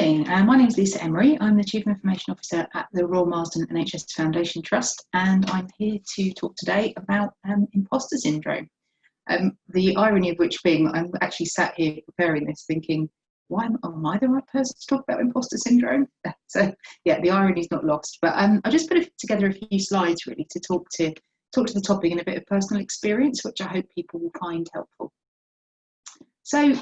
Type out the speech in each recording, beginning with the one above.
morning. My name is Lisa Emery. I'm the Chief Information Officer at the Royal Marsden NHS Foundation Trust, and I'm here to talk today about imposter syndrome. The irony of which being, I'm actually sat here preparing this thinking, why am I the right person to talk about imposter syndrome? So yeah, the irony is not lost. But I just put together a few slides really to talk to the topic in a bit of personal experience, which I hope people will find helpful. So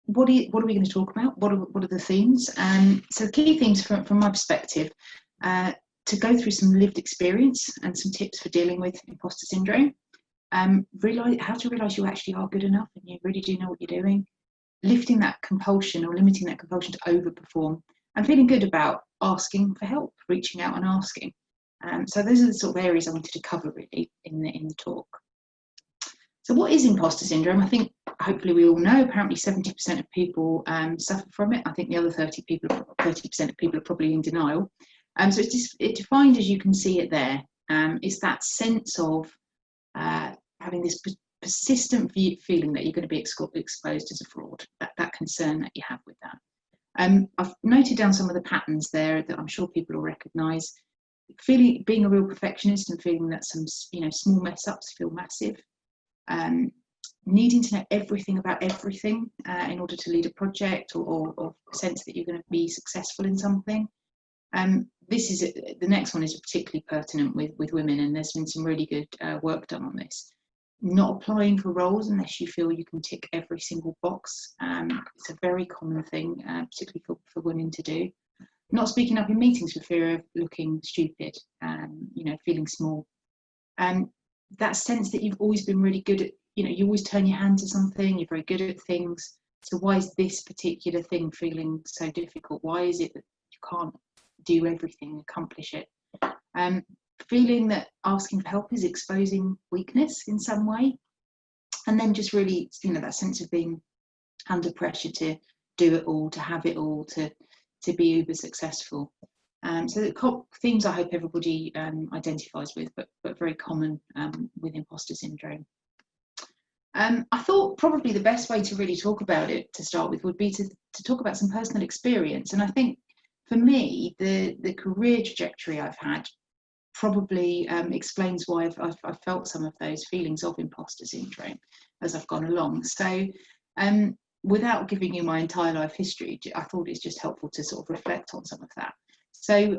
what are we going to talk about? What are the themes? So the key themes from my perspective, to go through some lived experience and some tips for dealing with imposter syndrome. How to realise you actually are good enough and you really do know what you're doing. Lifting that compulsion or limiting that compulsion to overperform, and feeling good about asking for help, reaching out and asking. So those are the sort of areas I wanted to cover really in the talk. So what is imposter syndrome? I think hopefully we all know. Apparently 70% of people suffer from it. I think the other 30% of people are probably in denial. So it's defined as you can see it there. It's that sense of having this persistent feeling that you're going to be exposed as a fraud. That concern that you have with that. I've noted down some of the patterns there that I'm sure people will recognise. Being a real perfectionist and feeling that some small mess ups feel massive. Needing to know everything about everything in order to lead a project or sense that you're going to be successful in something. The next one is particularly pertinent with women, and there's been some really good work done on this. Not applying for roles unless you feel you can tick every single box. It's a very common thing, particularly for women to do. Not speaking up in meetings for fear of looking stupid, feeling small. That sense that you've always been really good at, you always turn your hand to something, you're very good at things. So why is this particular thing feeling so difficult? Why is it that you can't do everything, accomplish it? Feeling that asking for help is exposing weakness in some way. And then just really, that sense of being under pressure to do it all, to have it all, to be uber successful. So the themes I hope everybody identifies with, but very common with imposter syndrome. I thought probably the best way to really talk about it to start with would be to talk about some personal experience. And I think for me, the career trajectory I've had probably explains why I've felt some of those feelings of imposter syndrome as I've gone along. So without giving you my entire life history, I thought it's just helpful to sort of reflect on some of that. So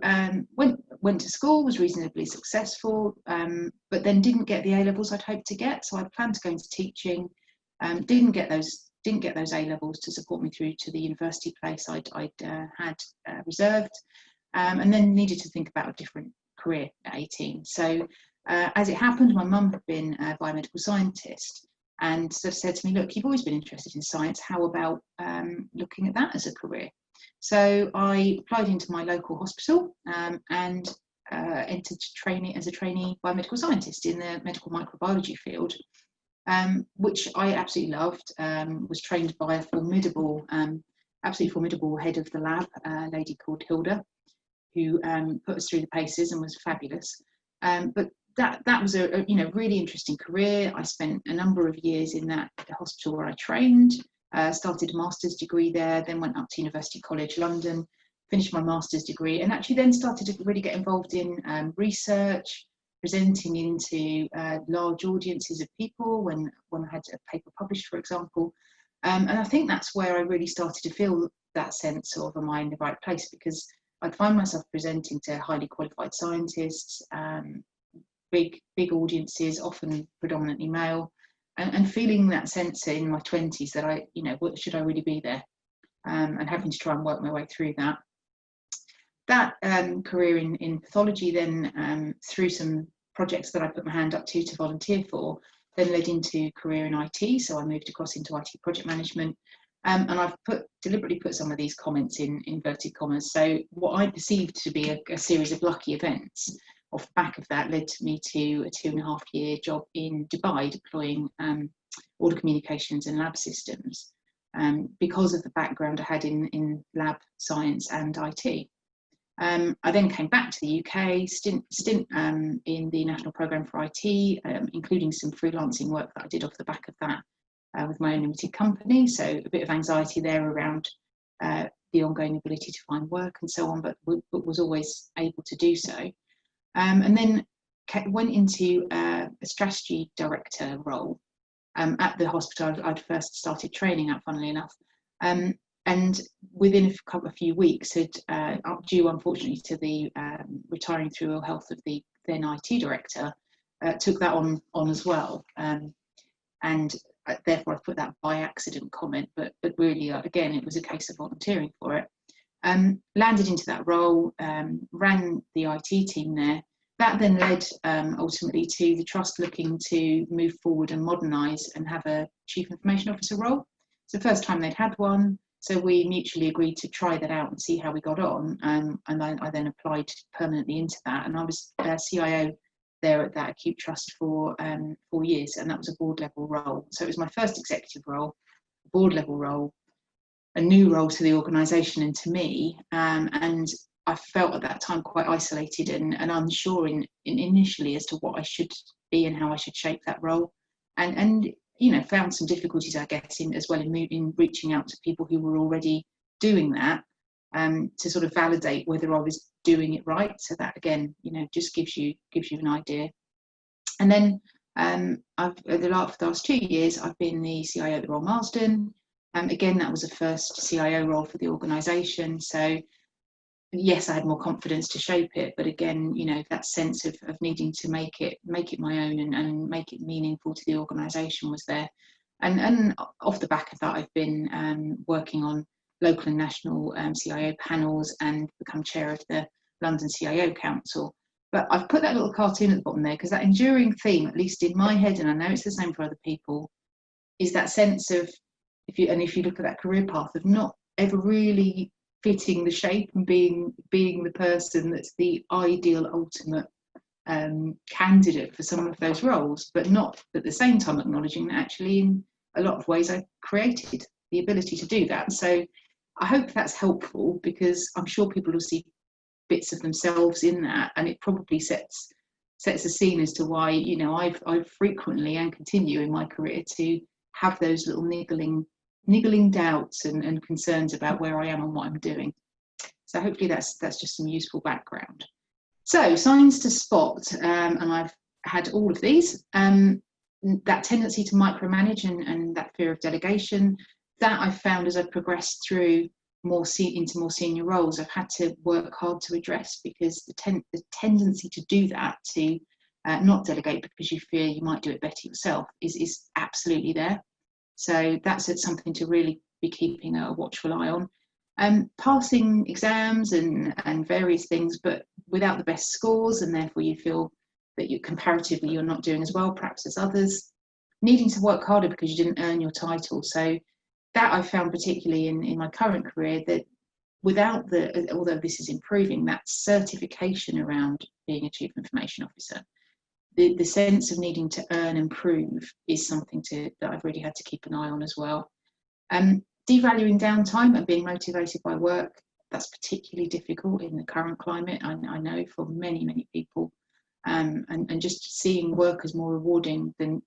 went to school, was reasonably successful, but then didn't get the A-levels I'd hoped to get. So I planned to go into teaching, didn't get those A-levels to support me through to the university place I'd had reserved, and then needed to think about a different career at 18. So as it happened, my mum had been a biomedical scientist and sort of said to me, look, you've always been interested in science, how about looking at that as a career? So I applied into my local hospital and entered training as a trainee biomedical scientist in the medical microbiology field, which I absolutely loved. Was trained by a absolutely formidable head of the lab, a lady called Hilda, who put us through the paces and was fabulous. But that was a really interesting career. I spent a number of years in the hospital where I trained. Started a master's degree there, then went up to University College London, finished my master's degree, and actually then started to really get involved in research, presenting into large audiences of people when I had a paper published, for example. And I think that's where I really started to feel that sense of, am I in the right place? Because I'd find myself presenting to highly qualified scientists, big audiences, often predominantly male, and feeling that sense in my 20s that should I really be there? And having to try and work my way through that. That career in pathology then, through some projects that I put my hand up to volunteer for, then led into career in IT. So I moved across into IT project management. And I've deliberately put some of these comments in inverted commas. So what I perceived to be a series of lucky events off the back of that led me to a 2.5-year job in Dubai deploying order communications and lab systems because of the background I had in lab science and IT. I then came back to the UK, stint in the National Programme for IT, including some freelancing work that I did off the back of that, with my own limited company, so a bit of anxiety there around the ongoing ability to find work and so on, but was always able to do so. And then went into a strategy director role at the hospital I'd first started training at, funnily enough. And within a few weeks, due unfortunately to the retiring through ill health of the then IT director, took that on as well. And therefore I put that by accident comment, but really, again, it was a case of volunteering for it. Landed into that role, ran the IT team there. That then led ultimately to the trust looking to move forward and modernise and have a Chief Information Officer role. It's the first time they'd had one, so we mutually agreed to try that out and see how we got on. And I then applied permanently into that, and I was CIO there at that acute trust for 4 years, and that was a board level role. So it was my first executive role, board level role, a new role to the organisation and to me, and I felt at that time quite isolated and unsure initially as to what I should be and how I should shape that role, and you know, found some difficulties, I guess, in reaching out to people who were already doing that, to sort of validate whether I was doing it right. So that, again, you know, just gives you an idea. And then for the last 2 years, I've been the CIO at the Royal Marsden. Again, that was the first CIO role for the organisation. So yes, I had more confidence to shape it, but again, you know, that sense of needing to make it my own and make it meaningful to the organisation was there. And off the back of that, I've been working on local and national CIO panels and become chair of the London CIO Council. But I've put that little cartoon at the bottom there because that enduring theme, at least in my head, and I know it's the same for other people, is that sense of, if you look at that career path, of not ever really fitting the shape and being the person that's the ideal ultimate candidate for some of those roles, but not at the same time acknowledging that actually in a lot of ways I created the ability to do that. So I hope that's helpful, because I'm sure people will see bits of themselves in that, and it probably sets a scene as to why, you know, I've frequently and continue in my career to have those little niggling doubts and concerns about where I am and what I'm doing. So hopefully that's just some useful background. So signs to spot, and I've had all of these. That tendency to micromanage and that fear of delegation, that I've found as I've progressed through into more senior roles, I've had to work hard to address, because the tendency to do that, to not delegate because you fear you might do it better yourself, is absolutely there. So that's something to really be keeping a watchful eye on. Passing exams and various things, but without the best scores, and therefore you feel that comparatively you're not doing as well perhaps as others. Needing to work harder because you didn't earn your title. So that I found particularly in my current career, that without although this is improving, that certification around being a Chief Information Officer, the sense of needing to earn and prove is something that I've really had to keep an eye on as well. Devaluing downtime and being motivated by work, that's particularly difficult in the current climate, I know, for many people. And just seeing work as more rewarding than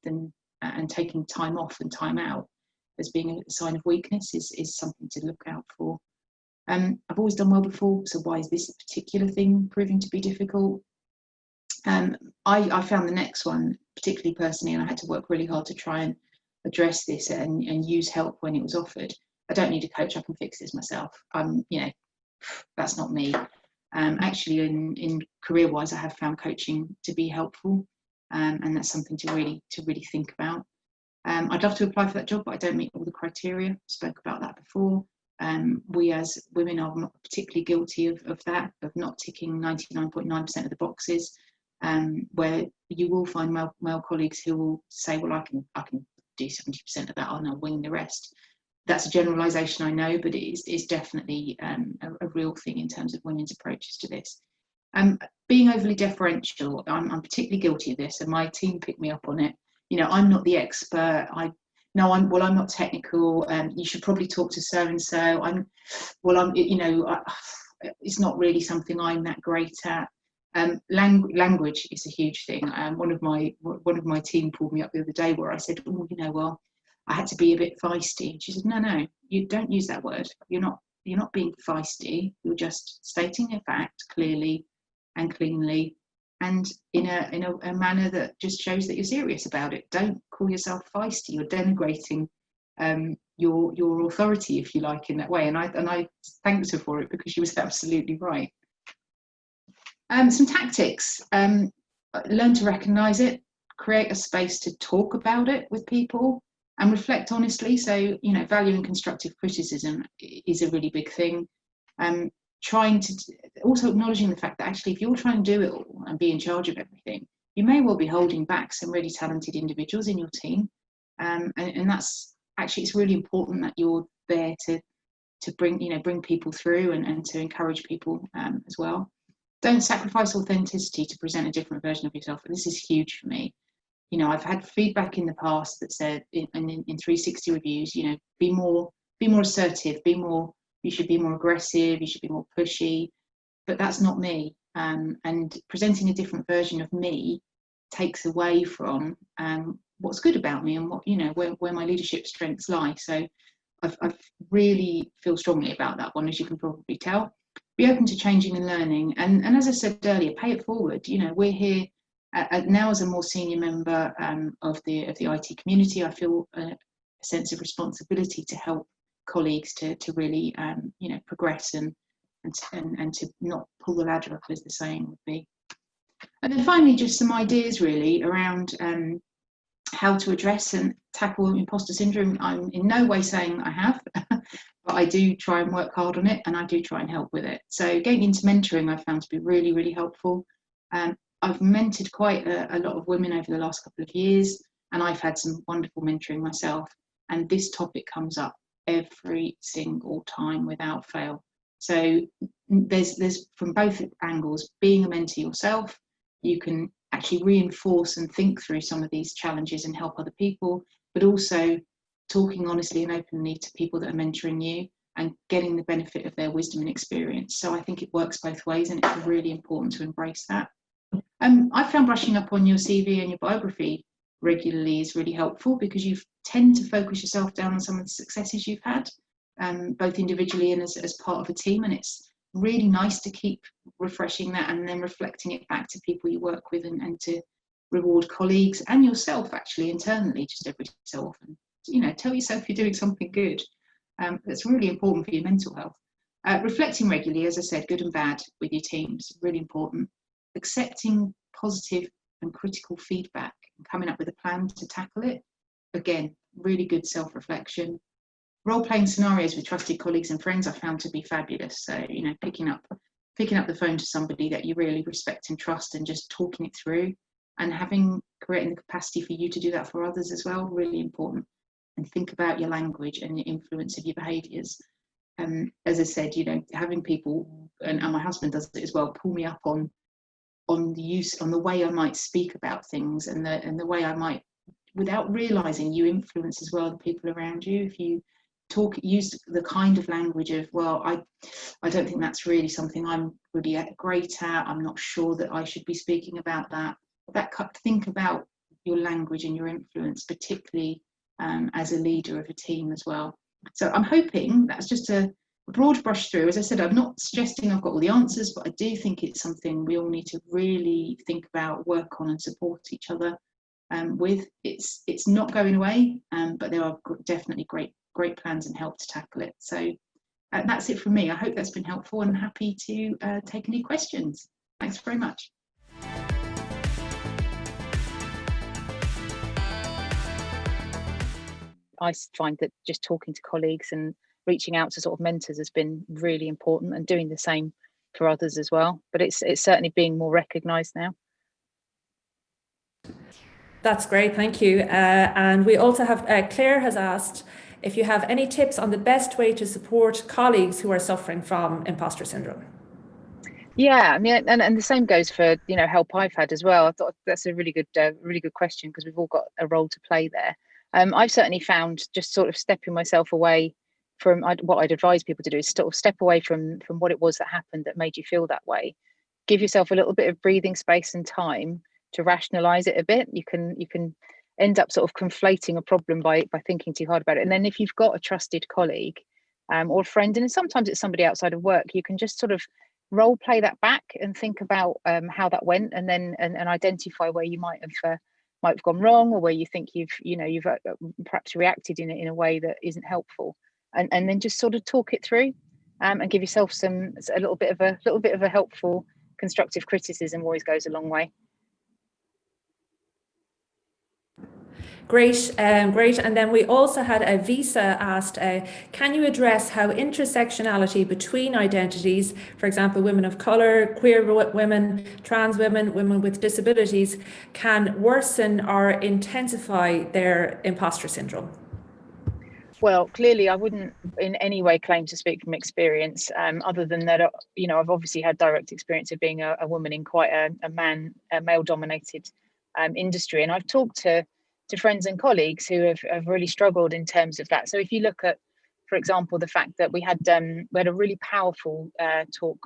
and taking time off and time out as being a sign of weakness is something to look out for. I've always done well before, so why is this particular thing proving to be difficult? I found the next one particularly personally, and I had to work really hard to try and address this and use help when it was offered. I don't need a coach, I can fix this myself. You know, that's not me. Actually, in career-wise, I have found coaching to be helpful, and that's something to really think about. I'd love to apply for that job, but I don't meet all the criteria. Spoke about that before. We as women are not particularly guilty of that, of not ticking 99.9% of the boxes, where you will find male colleagues who will say, well, I can do 70% of that, and I'll wing the rest. That's a generalisation, I know, but it's definitely a real thing in terms of women's approaches to this. Being overly deferential, I'm particularly guilty of this, and my team picked me up on it. You know, I'm not the expert. I'm not technical. You should probably talk to so and so. It's not really something I'm that great at. Language is a huge thing. One of my team pulled me up the other day where I said, oh, you know, well, I had to be a bit feisty. And she said, no, you don't use that word. You're not being feisty. You're just stating a fact clearly and cleanly, and in a manner that just shows that you're serious about it. Don't call yourself feisty. You're denigrating your authority, if you like, in that way. And I thanked her for it, because she was absolutely right. Some tactics. Learn to recognise it. Create a space to talk about it with people, and reflect honestly. So, valuing constructive criticism is a really big thing. Trying to also acknowledging the fact that actually, if you're trying to do it all and be in charge of everything, you may well be holding back some really talented individuals in your team. And that's actually, it's really important that you're there to bring people through, and to encourage people as well. Don't sacrifice authenticity to present a different version of yourself. And this is huge for me. I've had feedback in the past that said, in 360 reviews, be more assertive, you should be more aggressive, you should be more pushy, but that's not me. And presenting a different version of me takes away from what's good about me, and what, where my leadership strengths lie. So I've really feel strongly about that one, as you can probably tell. Be open to changing and learning, and as I said earlier, pay it forward. We're here now as a more senior member of the IT community. I feel a sense of responsibility to help colleagues to really progress and to not pull the ladder up, as the saying would be. And then finally, just some ideas really around how to address and tackle imposter syndrome. I'm in no way saying I have, but I do try and work hard on it, and I do try and help with it. So getting into mentoring I found to be really, really helpful. I've mentored quite a lot of women over the last couple of years, and I've had some wonderful mentoring myself. And this topic comes up every single time without fail. So there's from both angles. Being a mentor yourself, you can actually reinforce and think through some of these challenges and help other people, but also talking honestly and openly to people that are mentoring you and getting the benefit of their wisdom and experience. So I think it works both ways, and it's really important to embrace that. I found brushing up on your CV and your biography regularly is really helpful, because you tend to focus yourself down on some of the successes you've had, both individually and as part of a team. And it's really nice to keep refreshing that and then reflecting it back to people you work with, and to reward colleagues and yourself actually internally, just every so often. Tell yourself you're doing something good. That's really important for your mental health. Reflecting regularly, as I said, good and bad with your teams, really important. Accepting positive and critical feedback and coming up with a plan to tackle it. Again, really good self-reflection. Role-playing scenarios with trusted colleagues and friends I found to be fabulous. So, picking up the phone to somebody that you really respect and trust, and just talking it through, and creating the capacity for you to do that for others as well, really important. And think about your language and the influence of your behaviours. As I said, having people, and my husband does it as well, pull me up on the way I might speak about things, and the way I might, without realising, you influence as well the people around you. If you use the kind of language of, well, I don't think that's really something I'm really great at, I'm not sure that I should be speaking about that. Think about your language and your influence, particularly as a leader of a team as well. So I'm hoping that's just a broad brush through. As I said, I'm not suggesting I've got all the answers, but I do think it's something we all need to really think about, work on, and support each other with. It's not going away, but there are definitely great plans and help to tackle it. So that's it from me. I hope that's been helpful, and happy to take any questions. Thanks very much. I find that just talking to colleagues and reaching out to sort of mentors has been really important, and doing the same for others as well. But it's certainly being more recognised now. That's great, thank you. And we also have Claire has asked if you have any tips on the best way to support colleagues who are suffering from imposter syndrome. Yeah, I mean, and the same goes for help I've had as well. I thought that's a really good question, because we've all got a role to play there. I've certainly found just sort of stepping myself away from what I'd advise people to do is sort of step away from what it was that happened that made you feel that way. Give yourself a little bit of breathing space and time to rationalize it a bit. You can end up sort of conflating a problem by thinking too hard about it. And then if you've got a trusted colleague or friend, and sometimes it's somebody outside of work, you can just sort of role play that back and think about how that went, and then and identify where you might have gone wrong, or where you think you've perhaps reacted in a way that isn't helpful, and then just sort of talk it through, and give yourself a little bit of a helpful constructive criticism always goes a long way. Great, great. And then we also had a Visa asked, can you address how intersectionality between identities, for example, women of colour, queer women, trans women, women with disabilities, can worsen or intensify their imposter syndrome? Well, clearly, I wouldn't in any way claim to speak from experience, other than that, I've obviously had direct experience of being a woman in quite a male-dominated industry, and I've talked to friends and colleagues who have really struggled in terms of that. So if you look at, for example, the fact that we had a really powerful talk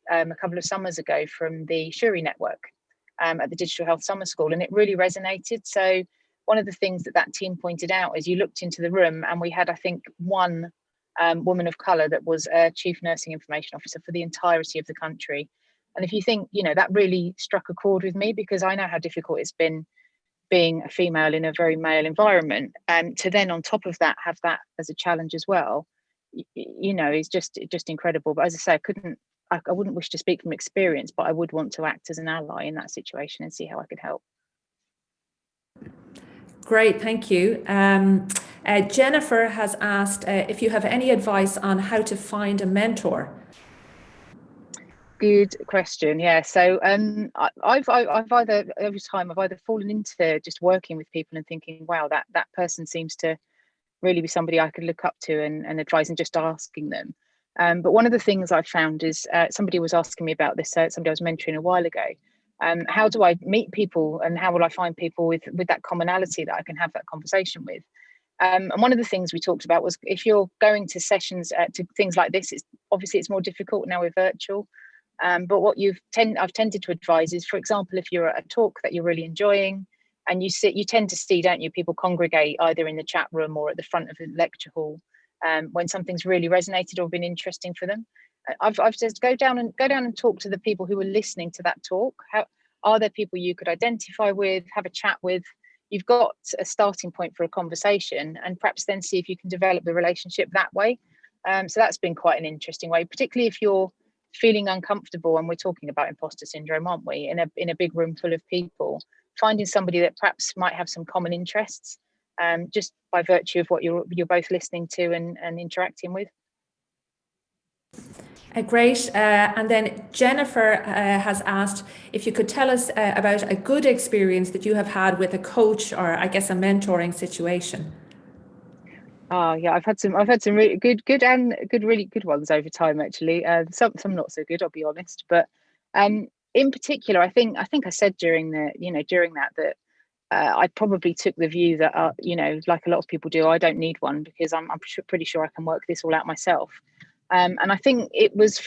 a couple of summers ago from the Shuri Network at the Digital Health Summer School, and it really resonated. So one of the things that team pointed out is you looked into the room and we had, I think, one woman of colour that was a Chief Nursing Information Officer for the entirety of the country. And if you think, that really struck a chord with me, because I know how difficult it's been being a female in a very male environment, and to then on top of that have that as a challenge as well, is just incredible. But as I say, I wouldn't wish to speak from experience, but I would want to act as an ally in that situation and see how I could help. Great, thank you. Jennifer has asked if you have any advice on how to find a mentor. Good question. Yeah. So I've either over time I've either fallen into just working with people and thinking, wow, that person seems to really be somebody I could look up to and advise, and just asking them. But one of the things I've found is somebody was asking me about this. Somebody I was mentoring a while ago. How do I meet people, and how will I find people with that commonality that I can have that conversation with? And one of the things we talked about was, if you're going to sessions to things like this, it's more difficult now with virtual. But what I've tended to advise is, for example, if you're at a talk that you're really enjoying and you tend to see, don't you, people congregate either in the chat room or at the front of the lecture hall when something's really resonated or been interesting for them. I've just go down and talk to the people who are listening to that talk. How are there people you could identify with, have a chat with? You've got a starting point for a conversation, and perhaps then see if you can develop the relationship that way. So that's been quite an interesting way, particularly if you're feeling uncomfortable, and we're talking about imposter syndrome, aren't we, in a big room full of people, finding somebody that perhaps might have some common interests, just by virtue of what you're both listening to and interacting with. Great. And then Jennifer has asked if you could tell us about a good experience that you have had with a coach, or I guess a mentoring situation. Oh yeah, I've had some really really good ones over time, actually. Some not so good, I'll be honest. But in particular, I think I said during that I probably took the view that like a lot of people do, I don't need one, because I'm pretty sure I can work this all out myself. And I think it was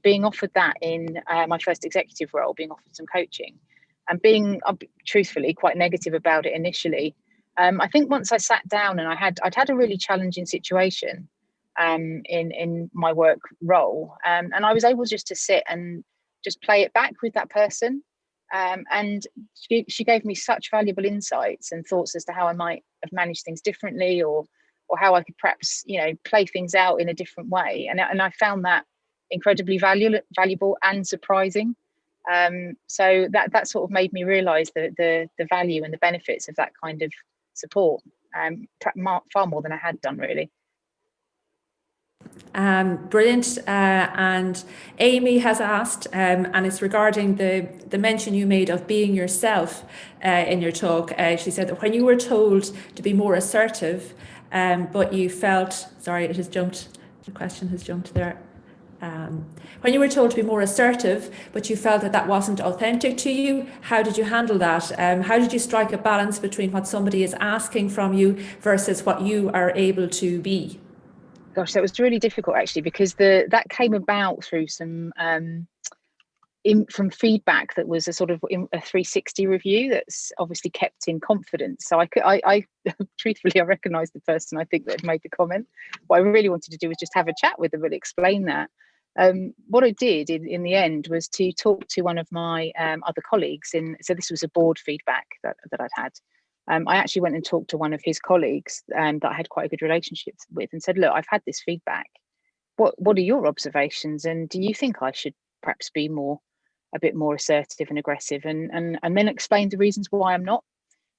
being offered that in my first executive role, being offered some coaching, and being truthfully quite negative about it initially. I think once I sat down and I'd had a really challenging situation in my work role, and I was able just to sit and just play it back with that person, and she gave me such valuable insights and thoughts as to how I might have managed things differently, or how I could perhaps play things out in a different way, and I found that incredibly valuable and surprising. So that sort of made me realise the value and the benefits of that kind of support, far more than I had done, really. Brilliant. And Amy has asked, and it's regarding the mention you made of being yourself in your talk. She said that when you were told to be more assertive, but you felt, sorry, it has jumped, the question has jumped there. When you were told to be more assertive, but you felt that wasn't authentic to you, how did you handle that? How did you strike a balance between what somebody is asking from you versus what you are able to be? Gosh, that was really difficult, actually, because that came about through some from feedback that was a sort of a 360 review that's obviously kept in confidence. So I truthfully, I recognised the person I think that had made the comment. What I really wanted to do was just have a chat with them and explain that. What I did in the end was to talk to one of my other colleagues. So this was a board feedback that I'd had. I actually went and talked to one of his colleagues that I had quite a good relationship with, and said, look, I've had this feedback. What are your observations? And do you think I should perhaps be a bit more assertive and aggressive? And then explained the reasons why I'm not,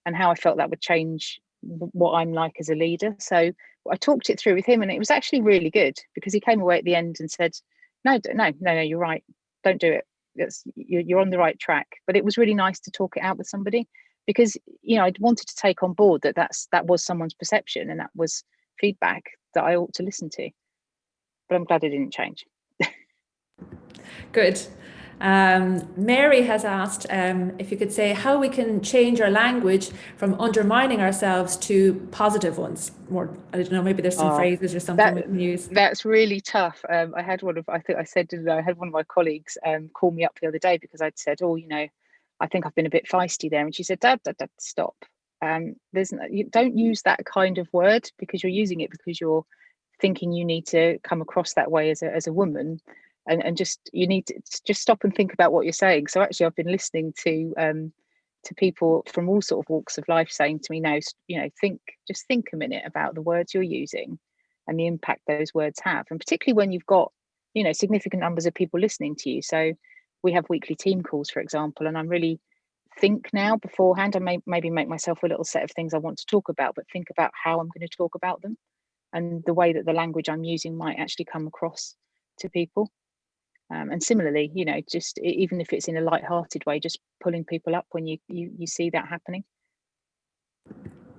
and how I felt that would change what I'm like as a leader. So I talked it through with him, and it was actually really good, because he came away at the end and said, no, you're right. Don't do it. You're on the right track. But it was really nice to talk it out with somebody, because, I wanted to take on board that was someone's perception, and that was feedback that I ought to listen to. But I'm glad it didn't change. Good. Mary has asked if you could say how we can change our language from undermining ourselves to positive ones. More, I don't know, maybe there's some phrases or something we can use. That's really tough. I had I had one of my colleagues call me up the other day, because I'd said, I think I've been a bit feisty there. And she said, Dad, stop. You don't use that kind of word, because you're using it because you're thinking you need to come across that way as a woman, and just, you need to just stop and think about what you're saying. So actually, I've been listening to people from all sort of walks of life saying to me, no, think a minute about the words you're using and the impact those words have, and particularly when you've got significant numbers of people listening to you. So we have weekly team calls, for example, and I'm really think now beforehand. I maybe make myself a little set of things I want to talk about, but think about how I'm going to talk about them, and the way that the language I'm using might actually come across to people. And similarly, just even if it's in a light-hearted way, just pulling people up when you see that happening.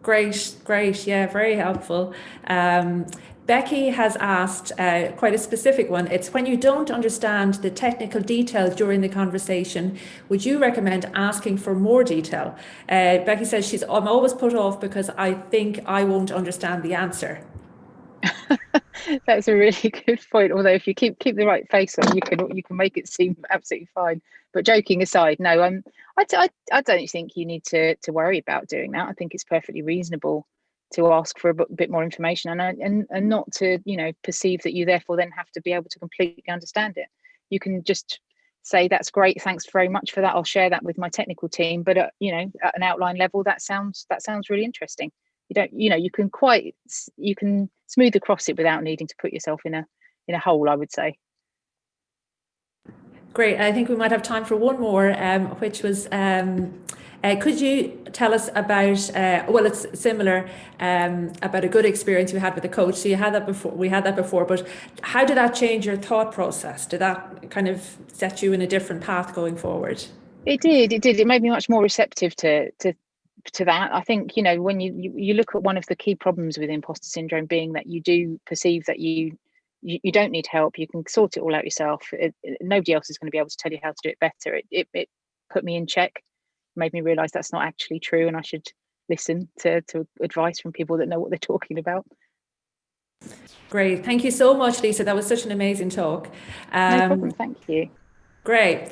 Great. Yeah, very helpful. Becky has asked quite a specific one. It's when you don't understand the technical details during the conversation, would you recommend asking for more detail? Becky says I'm always put off because I think I won't understand the answer. That's a really good point. Although if you keep the right face on, you can make it seem absolutely fine. But joking aside, no, I don't think you need to worry about doing that. I think it's perfectly reasonable to ask for a bit more information, and not to perceive that you therefore then have to be able to completely understand it. You can just say, that's great, thanks very much for that. I'll share that with my technical team. But at an outline level, that sounds really interesting. You can smooth across it without needing to put yourself in a hole, I would say. Great. I think we might have time for one more, which was, could you tell us about, it's similar, about a good experience you had with a coach. So we had that before, but how did that change your thought process? Did that kind of set you in a different path going forward? It did. It made me much more receptive to that. I think, when you look at one of the key problems with imposter syndrome being that you do perceive that you don't need help, you can sort it all out yourself. Nobody else is going to be able to tell you how to do it better. It put me in check, made me realize that's not actually true, and I should listen to advice from people that know what they're talking about. Great. Thank you so much, Lisa. That was such an amazing talk. No problem. Thank you. Great.